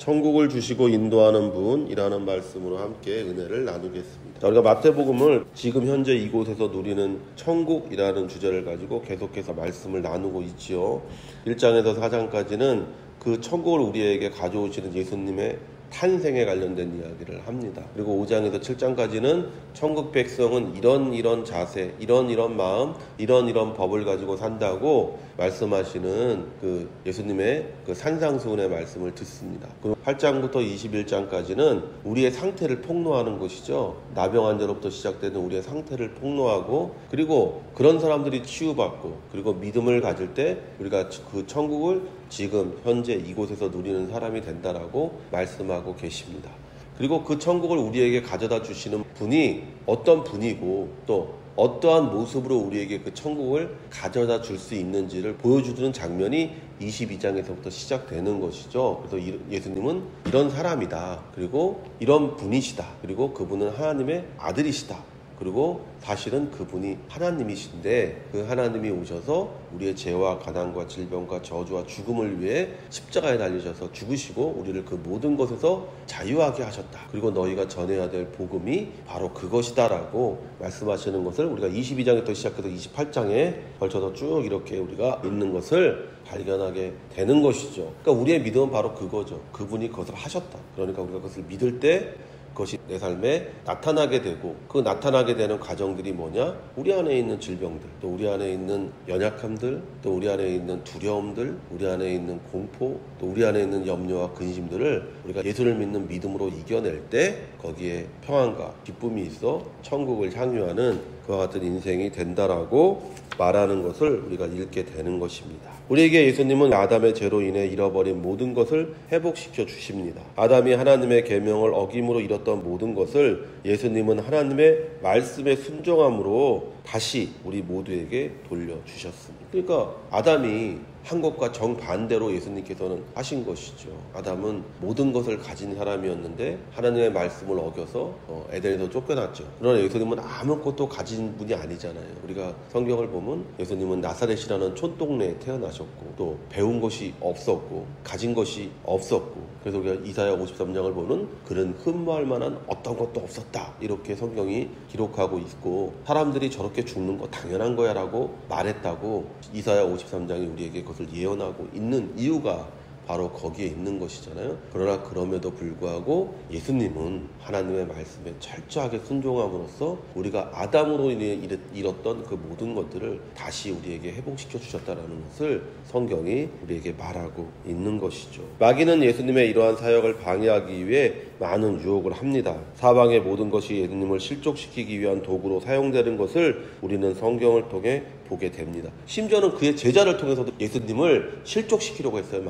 천국을 주시고 인도하는 분이라는 말씀으로 함께 은혜를 나누겠습니다. 자, 우리가 마태복음을 지금 현재 이곳에서 누리는 천국이라는 주제를 가지고 계속해서 말씀을 나누고 있지요. 1장에서 4장까지는 그 천국을 우리에게 가져오시는 예수님의 탄생에 관련된 이야기를 합니다. 그리고 5장에서 7장까지는 천국 백성은 이런 자세, 이런 마음, 이런 법을 가지고 산다고 말씀하시는 그 예수님의 그 산상수훈의 말씀을 듣습니다. 그리고 8장부터 21장까지는 우리의 상태를 폭로하는 것이죠. 나병 환자로부터 시작되는 우리의 상태를 폭로하고, 그리고 그런 사람들이 치유받고, 그리고 믿음을 가질 때 우리가 그 천국을 지금 현재 이곳에서 누리는 사람이 된다라고 말씀하고 계십니다. 그리고 그 천국을 우리에게 가져다 주시는 분이 어떤 분이고 또 어떠한 모습으로 우리에게 그 천국을 가져다 줄 수 있는지를 보여주는 장면이 22장에서부터 시작되는 것이죠. 그래서 예수님은 이런 사람이다. 그리고 이런 분이시다. 그리고 그분은 하나님의 아들이시다. 그리고 사실은 그분이 하나님이신데 그 하나님이 오셔서 우리의 죄와 가난과 질병과 저주와 죽음을 위해 십자가에 달리셔서 죽으시고 우리를 그 모든 것에서 자유하게 하셨다. 그리고 너희가 전해야 될 복음이 바로 그것이다라고 말씀하시는 것을 우리가 22장부터 시작해서 28장에 걸쳐서 쭉 이렇게 우리가 있는 것을 발견하게 되는 것이죠. 그러니까 우리의 믿음은 바로 그거죠. 그분이 그것을 하셨다. 그러니까 우리가 그것을 믿을 때 그것이 내 삶에 나타나게 되고, 그 나타나게 되는 과정들이 뭐냐? 우리 안에 있는 질병들, 또 우리 안에 있는 연약함들, 또 우리 안에 있는 두려움들, 우리 안에 있는 공포, 또 우리 안에 있는 염려와 근심들을 우리가 예수를 믿는 믿음으로 이겨낼 때 거기에 평안과 기쁨이 있어 천국을 향유하는 그와 같은 인생이 된다라고 말하는 것을 우리가 읽게 되는 것입니다. 우리에게 예수님은 아담의 죄로 인해 잃어버린 모든 것을 회복시켜 주십니다. 아담이 하나님의 계명을 어김으로 잃었던 모든 것을 예수님은 하나님의 말씀에 순종함으로 다시 우리 모두에게 돌려주셨습니다. 그러니까 아담이 한 것과 정반대로 예수님께서는 하신 것이죠. 아담은 모든 것을 가진 사람이었는데 하나님의 말씀을 어겨서 에덴에서 쫓겨났죠. 그러나 예수님은 아무것도 가진 분이 아니잖아요. 우리가 성경을 보면 예수님은 나사렛이라는 촌동네에 태어나셨고 또 배운 것이 없었고 가진 것이 없었고, 그래서 우리가 이사야 53장을 보면 그는 흠모할 만한 어떤 것도 없었다 이렇게 성경이 기록하고 있고, 사람들이 저렇게 죽는 거 당연한 거야 라고 말했다고 이사야 53장이 우리에게 그것을 예언하고 있는 이유가 바로 거기에 있는 것이잖아요. 그러나 그럼에도 불구하고 예수님은 하나님의 말씀에 철저하게 순종함으로써 우리가 아담으로 인해 잃었던 그 모든 것들을 다시 우리에게 회복시켜 주셨다는 것을 성경이 우리에게 말하고 있는 것이죠. 마귀는 예수님의 이러한 사역을 방해하기 위해 많은 유혹을 합니다. 사방의 모든 것이 예수님을 실족시키기 위한 도구로 사용되는 것을 우리는 성경을 통해 보게 됩니다. 심지어는 그의 제자를 통해서도 예수님을 실족시키려고 했어요.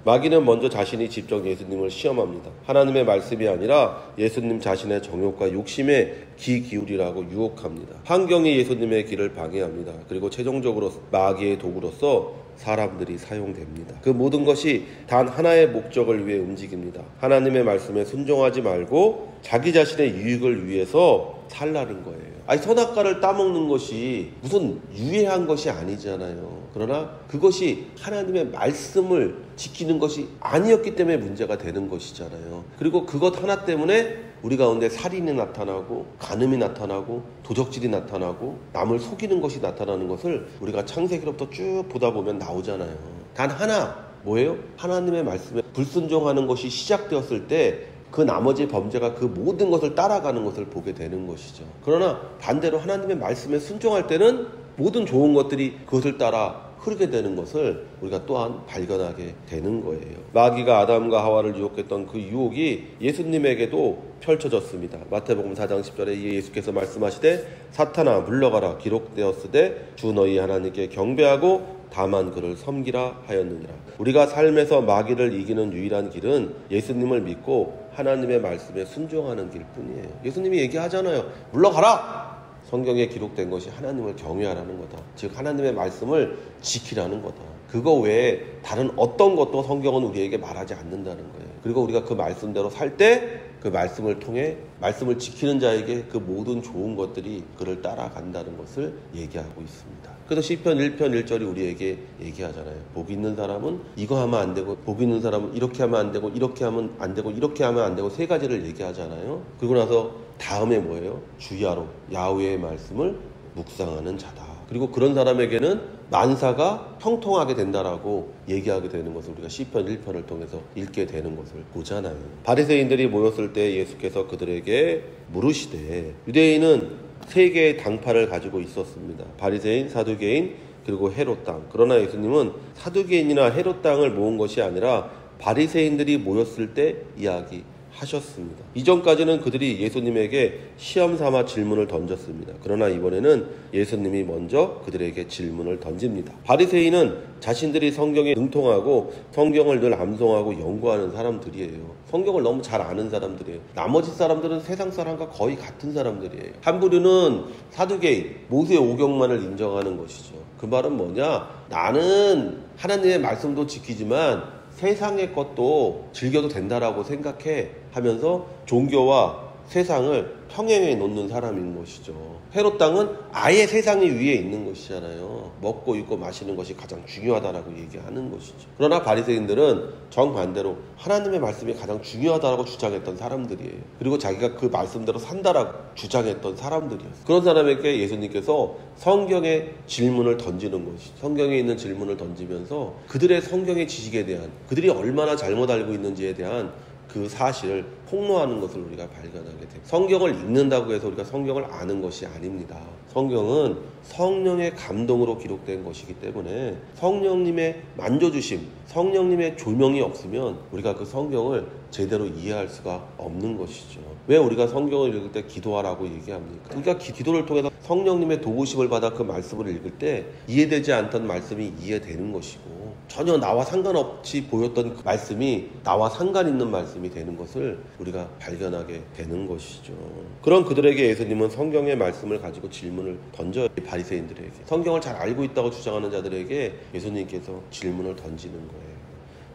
마귀는 먼저 자신이 직접 예수님을 시험합니다. 하나님의 말씀이 아니라 예수님 자신의 정욕과 욕심에 귀 기울이라고 유혹합니다. 환경이 예수님의 길을 방해합니다. 그리고 최종적으로 마귀의 도구로서 사람들이 사용됩니다. 그 모든 것이 단 하나의 목적을 위해 움직입니다. 하나님의 말씀에 순종하지 말고 자기 자신의 유익을 위해서 살라는 거예요. 선악과를 따먹는 것이 무슨 유해한 것이 아니잖아요. 그러나 그것이 하나님의 말씀을 지키는 것이 아니었기 때문에 문제가 되는 것이잖아요. 그리고 그것 하나 때문에 우리 가운데 살인이 나타나고 간음이 나타나고 도적질이 나타나고 남을 속이는 것이 나타나는 것을 우리가 창세기로부터 쭉 보다 보면 나오잖아요. 단 하나, 뭐예요? 하나님의 말씀에 불순종하는 것이 시작되었을 때 그 나머지 범죄가 그 모든 것을 따라가는 것을 보게 되는 것이죠. 그러나 반대로 하나님의 말씀에 순종할 때는 모든 좋은 것들이 그것을 따라 흐르게 되는 것을 우리가 또한 발견하게 되는 거예요. 마귀가 아담과 하와를 유혹했던 그 유혹이 예수님에게도 펼쳐졌습니다. 마태복음 4장 10절에 예수께서 말씀하시되 사탄아 물러가라 기록되었으되 주 너희 하나님께 경배하고 다만 그를 섬기라 하였느니라. 우리가 삶에서 마귀를 이기는 유일한 길은 예수님을 믿고 하나님의 말씀에 순종하는 길뿐이에요. 예수님이 얘기하잖아요. 물러가라! 성경에 기록된 것이 하나님을 경외하라는 거다. 즉 하나님의 말씀을 지키라는 거다. 그거 외에 다른 어떤 것도 성경은 우리에게 말하지 않는다는 거예요. 그리고 우리가 그 말씀대로 살 때 그 말씀을 통해 말씀을 지키는 자에게 그 모든 좋은 것들이 그를 따라간다는 것을 얘기하고 있습니다. 그래서 시편 1편 1절이 우리에게 얘기하잖아요. 복 있는 사람은 이거 하면 안 되고, 복 있는 사람은 이렇게 하면 안 되고, 이렇게 하면 안 되고, 이렇게 하면 안 되고, 세 가지를 얘기하잖아요. 그리고 나서 다음에 뭐예요? 주야로 야훼의 말씀을 묵상하는 자다. 그리고 그런 사람에게는 만사가 형통하게 된다라고 얘기하게 되는 것을 우리가 시편 1편을 통해서 읽게 되는 것을 보잖아요. 바리새인들이 모였을 때 예수께서 그들에게 물으시되, 유대인은 세 개의 당파를 가지고 있었습니다. 바리새인, 사두개인, 그리고 헤롯 당. 그러나 예수님은 사두개인이나 헤롯 당을 모은 것이 아니라 바리새인들이 모였을 때 이야기하셨습니다. 이전까지는 그들이 예수님에게 시험 삼아 질문을 던졌습니다. 그러나 이번에는 예수님이 먼저 그들에게 질문을 던집니다. 바리새인은 자신들이 성경에 능통하고 성경을 늘 암송하고 연구하는 사람들이에요. 성경을 너무 잘 아는 사람들이에요. 나머지 사람들은 세상 사람과 거의 같은 사람들이에요. 한 부류는 사두개인, 모세의 오경만을 인정하는 것이죠. 그 말은 뭐냐? 나는 하나님의 말씀도 지키지만 세상의 것도 즐겨도 된다라고 생각해 하면서 종교와 세상을 평행해 놓는 사람인 것이죠. 헤롯 당은 아예 세상이 위에 있는 것이잖아요. 먹고 입고 마시는 것이 가장 중요하다라고 얘기하는 것이죠. 그러나 바리새인들은 정반대로 하나님의 말씀이 가장 중요하다라고 주장했던 사람들이에요. 그리고 자기가 그 말씀대로 산다라고 주장했던 사람들이었어요. 그런 사람에게 예수님께서 성경의 질문을 던지는 것이죠. 성경에 있는 질문을 던지면서 그들의 성경의 지식에 대한, 그들이 얼마나 잘못 알고 있는지에 대한 그 사실을 폭로하는 것을 우리가 발견하게 됩니다. 성경을 읽는다고 해서 우리가 성경을 아는 것이 아닙니다. 성경은 성령의 감동으로 기록된 것이기 때문에 성령님의 만져주심, 성령님의 조명이 없으면 우리가 그 성경을 제대로 이해할 수가 없는 것이죠. 왜 우리가 성경을 읽을 때 기도하라고 얘기합니까? 우리가 기도를 통해서 성령님의 도우심을 받아 그 말씀을 읽을 때 이해되지 않던 말씀이 이해되는 것이고, 전혀 나와 상관없이 보였던 그 말씀이 나와 상관 있는 말씀이 되는 것을 우리가 발견하게 되는 것이죠. 그런 그들에게 예수님은 성경의 말씀을 가지고 질문을 던져요. 바리새인들에게, 성경을 잘 알고 있다고 주장하는 자들에게 예수님께서 질문을 던지는 거예요.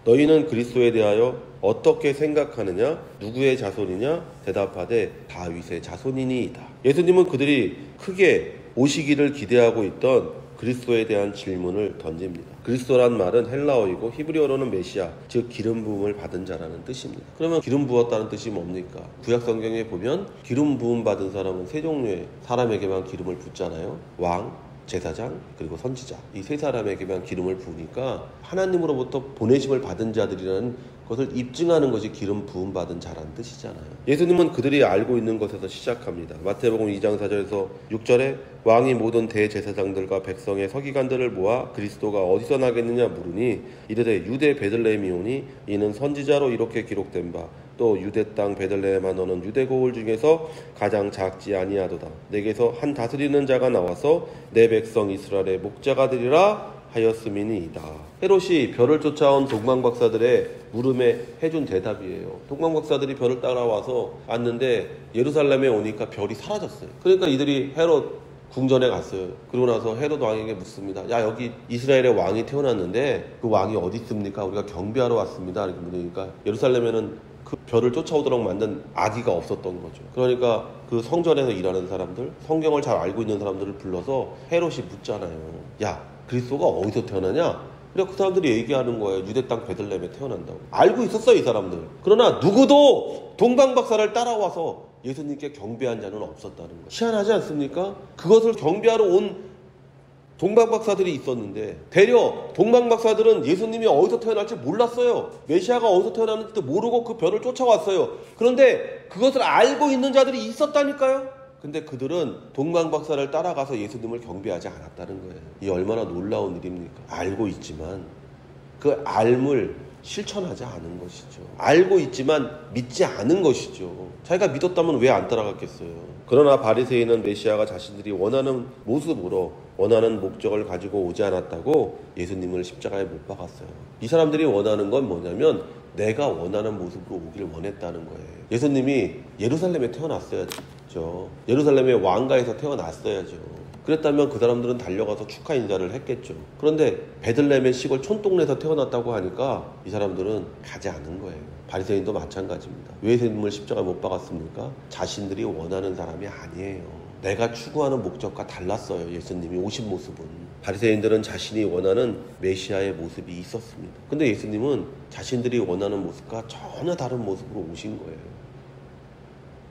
너희는 그리스도에 대하여 어떻게 생각하느냐? 누구의 자손이냐? 대답하되 다윗의 자손이니이다. 예수님은 그들이 크게 오시기를 기대하고 있던 그리스도에 대한 질문을 던집니다. 그리스도란 말은 헬라어이고 히브리어로는 메시아, 즉 기름 부음을 받은 자라는 뜻입니다. 그러면 기름 부었다는 뜻이 뭡니까? 구약 성경에 보면 기름 부음 받은 사람은 세 종류의 사람에게만 기름을 붓잖아요. 왕, 제사장, 그리고 선지자. 이 세 사람에게만 기름을 부으니까 하나님으로부터 보내심을 받은 자들이라는 것을 입증하는 것이 기름 부음 받은 자라는 뜻이잖아요. 예수님은 그들이 알고 있는 것에서 시작합니다. 마태복음 2장 4절에서 6절에 왕이 모든 대제사장들과 백성의 서기관들을 모아 그리스도가 어디서 나겠느냐 물으니 이르되 유대 베들레헴이오니 이는 선지자로 이렇게 기록된 바 또 유대 땅 베들레헴아 너는 유대 고을 중에서 가장 작지 아니하도다. 내게서 한 다스리는 자가 나와서 내 백성 이스라엘의 목자가 되리라 하였음이니이다. 헤롯이 별을 쫓아온 동방박사들의 물음에 해준 대답이에요. 동방박사들이 별을 따라와서 왔는데 예루살렘에 오니까 별이 사라졌어요. 그러니까 이들이 헤롯 궁전에 갔어요. 그러고 나서 헤롯 왕에게 묻습니다. 야, 여기 이스라엘의 왕이 태어났는데 그 왕이 어디 있습니까? 우리가 경배하러 왔습니다. 이렇게 물으니까 예루살렘에는 그 별을 쫓아오도록 만든 아기가 없었던 거죠. 그러니까 그 성전에서 일하는 사람들, 성경을 잘 알고 있는 사람들을 불러서 헤롯이 묻잖아요. 야, 그리스도가 어디서 태어나냐? 그래 그 사람들이 얘기하는 거예요. 유대 땅 베들레헴에 태어난다고. 알고 있었어요, 이 사람들. 그러나 누구도 동방박사를 따라와서 예수님께 경배한 자는 없었다는 거예요. 희한하지 않습니까? 그것을 경배하러 온 동방박사들이 있었는데 되려 동방박사들은 예수님이 어디서 태어날지 몰랐어요. 메시아가 어디서 태어났는지도 모르고 그 별을 쫓아왔어요. 그런데 그것을 알고 있는 자들이 있었다니까요. 근데 그들은 동방박사를 따라가서 예수님을 경배하지 않았다는 거예요. 이 얼마나 놀라운 일입니까? 알고 있지만 그 알물 실천하지 않은 것이죠. 알고 있지만 믿지 않은 것이죠. 자기가 믿었다면 왜 안 따라갔겠어요. 그러나 바리새인은 메시아가 자신들이 원하는 모습으로 원하는 목적을 가지고 오지 않았다고 예수님을 십자가에 못 박았어요. 이 사람들이 원하는 건 뭐냐면 내가 원하는 모습으로 오기를 원했다는 거예요. 예수님이 예루살렘에 태어났어야죠. 예루살렘의 왕가에서 태어났어야죠. 그랬다면 그 사람들은 달려가서 축하 인사를 했겠죠. 그런데 베들레헴의 시골 촌동네에서 태어났다고 하니까 이 사람들은 가지 않은 거예요. 바리새인도 마찬가지입니다. 왜 예수님을 십자가에 못 박았습니까? 자신들이 원하는 사람이 아니에요. 내가 추구하는 목적과 달랐어요. 예수님이 오신 모습은. 바리새인들은 자신이 원하는 메시아의 모습이 있었습니다. 근데 예수님은 자신들이 원하는 모습과 전혀 다른 모습으로 오신 거예요.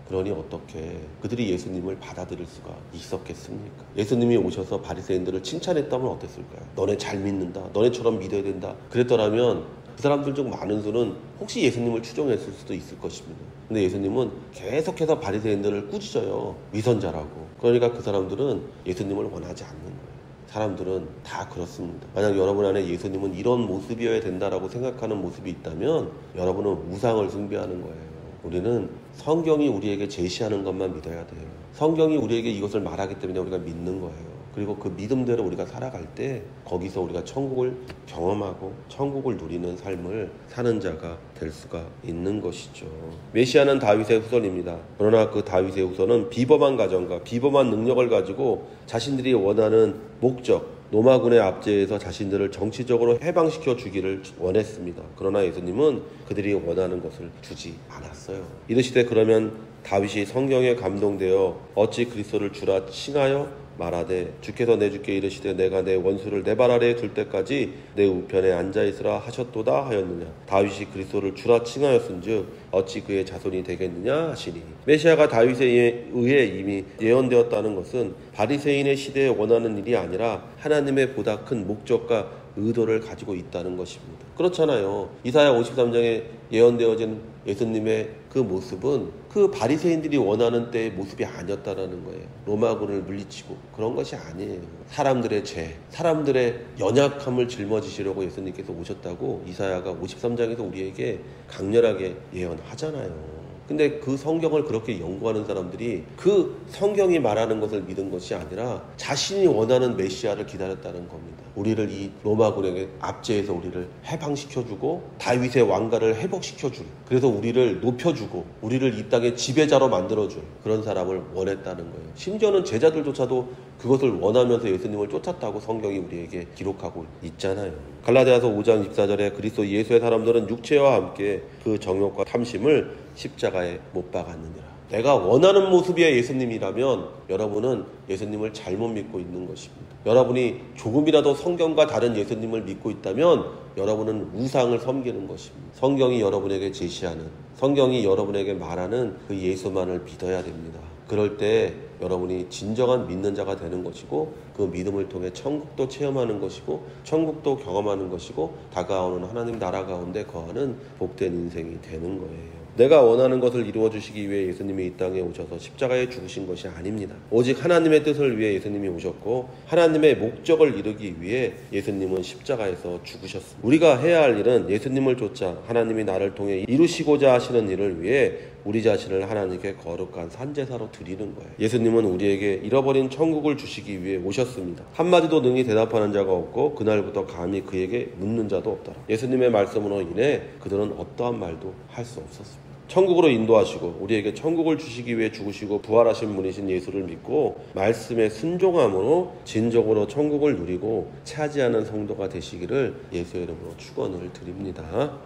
그러니 어떻게 그들이 예수님을 받아들일 수가 있었겠습니까? 예수님이 오셔서 바리새인들을 칭찬했다면 어땠을까요? 너네 잘 믿는다. 너네처럼 믿어야 된다. 그랬더라면 그 사람들 중 많은 수는 혹시 예수님을 추종했을 수도 있을 것입니다. 근데 예수님은 계속해서 바리새인들을 꾸짖어요. 위선자라고. 그러니까 그 사람들은 예수님을 원하지 않는 거예요. 사람들은 다 그렇습니다. 만약 여러분 안에 예수님은 이런 모습이어야 된다라고 생각하는 모습이 있다면 여러분은 우상을 숭배하는 거예요. 우리는 성경이 우리에게 제시하는 것만 믿어야 돼요. 성경이 우리에게 이것을 말하기 때문에 우리가 믿는 거예요. 그리고 그 믿음대로 우리가 살아갈 때 거기서 우리가 천국을 경험하고 천국을 누리는 삶을 사는 자가 될 수가 있는 것이죠. 메시아는 다윗의 후손입니다. 그러나 그 다윗의 후손은 비범한 가정과 비범한 능력을 가지고 자신들이 원하는 목적, 로마군의 압제에서 자신들을 정치적으로 해방시켜 주기를 원했습니다. 그러나 예수님은 그들이 원하는 것을 주지 않았어요. 이르시되 그러면 다윗이 성경에 감동되어 어찌 그리스도를 주라 칭하여 말하되 주께서 내 주께 이르시되 내가 내 원수를 내 발 아래에 둘 때까지 내 우편에 앉아있으라 하셨도다 하였느냐. 다윗이 그리스도를 주라 칭하였은즉 어찌 그의 자손이 되겠느냐 하시니. 메시아가 다윗에 의해 이미 예언되었다는 것은 바리새인의 시대에 원하는 일이 아니라 하나님의 보다 큰 목적과 의도를 가지고 있다는 것입니다. 그렇잖아요. 이사야 53장에 예언되어진 예수님의 그 모습은 그 바리새인들이 원하는 때의 모습이 아니었다라는 거예요. 로마군을 물리치고 그런 것이 아니에요. 사람들의 죄, 사람들의 연약함을 짊어지시려고 예수님께서 오셨다고 이사야가 53장에서 우리에게 강렬하게 예언하잖아요. 근데 그 성경을 그렇게 연구하는 사람들이 그 성경이 말하는 것을 믿은 것이 아니라 자신이 원하는 메시아를 기다렸다는 겁니다. 우리를 이 로마군에게 압제해서 우리를 해방시켜주고 다윗의 왕가를 회복시켜줄, 그래서 우리를 높여주고 우리를 이 땅의 지배자로 만들어줄 그런 사람을 원했다는 거예요. 심지어는 제자들조차도 그것을 원하면서 예수님을 쫓았다고 성경이 우리에게 기록하고 있잖아요. 갈라디아서 5장 24절에 그리스도 예수의 사람들은 육체와 함께 그 정욕과 탐심을 십자가에 못 박았느니라. 내가 원하는 모습의 예수님이라면 여러분은 예수님을 잘못 믿고 있는 것입니다. 여러분이 조금이라도 성경과 다른 예수님을 믿고 있다면 여러분은 우상을 섬기는 것입니다. 성경이 여러분에게 제시하는, 성경이 여러분에게 말하는 그 예수만을 믿어야 됩니다. 그럴 때 여러분이 진정한 믿는 자가 되는 것이고 그 믿음을 통해 천국도 체험하는 것이고 천국도 경험하는 것이고 다가오는 하나님 나라 가운데 거하는 복된 인생이 되는 거예요. 내가 원하는 것을 이루어 주시기 위해 예수님이 이 땅에 오셔서 십자가에 죽으신 것이 아닙니다. 오직 하나님의 뜻을 위해 예수님이 오셨고 하나님의 목적을 이루기 위해 예수님은 십자가에서 죽으셨습니다. 우리가 해야 할 일은 예수님을 쫓아 하나님이 나를 통해 이루시고자 하시는 일을 위해 우리 자신을 하나님께 거룩한 산제사로 드리는 거예요. 예수님은 우리에게 잃어버린 천국을 주시기 위해 오셨습니다. 한마디도 능히 대답하는 자가 없고 그날부터 감히 그에게 묻는 자도 없더라. 예수님의 말씀으로 인해 그들은 어떠한 말도 할 수 없었습니다. 천국으로 인도하시고 우리에게 천국을 주시기 위해 죽으시고 부활하신 분이신 예수를 믿고 말씀에 순종함으로 진정으로 천국을 누리고 차지하는 성도가 되시기를 예수의 이름으로 축원을 드립니다.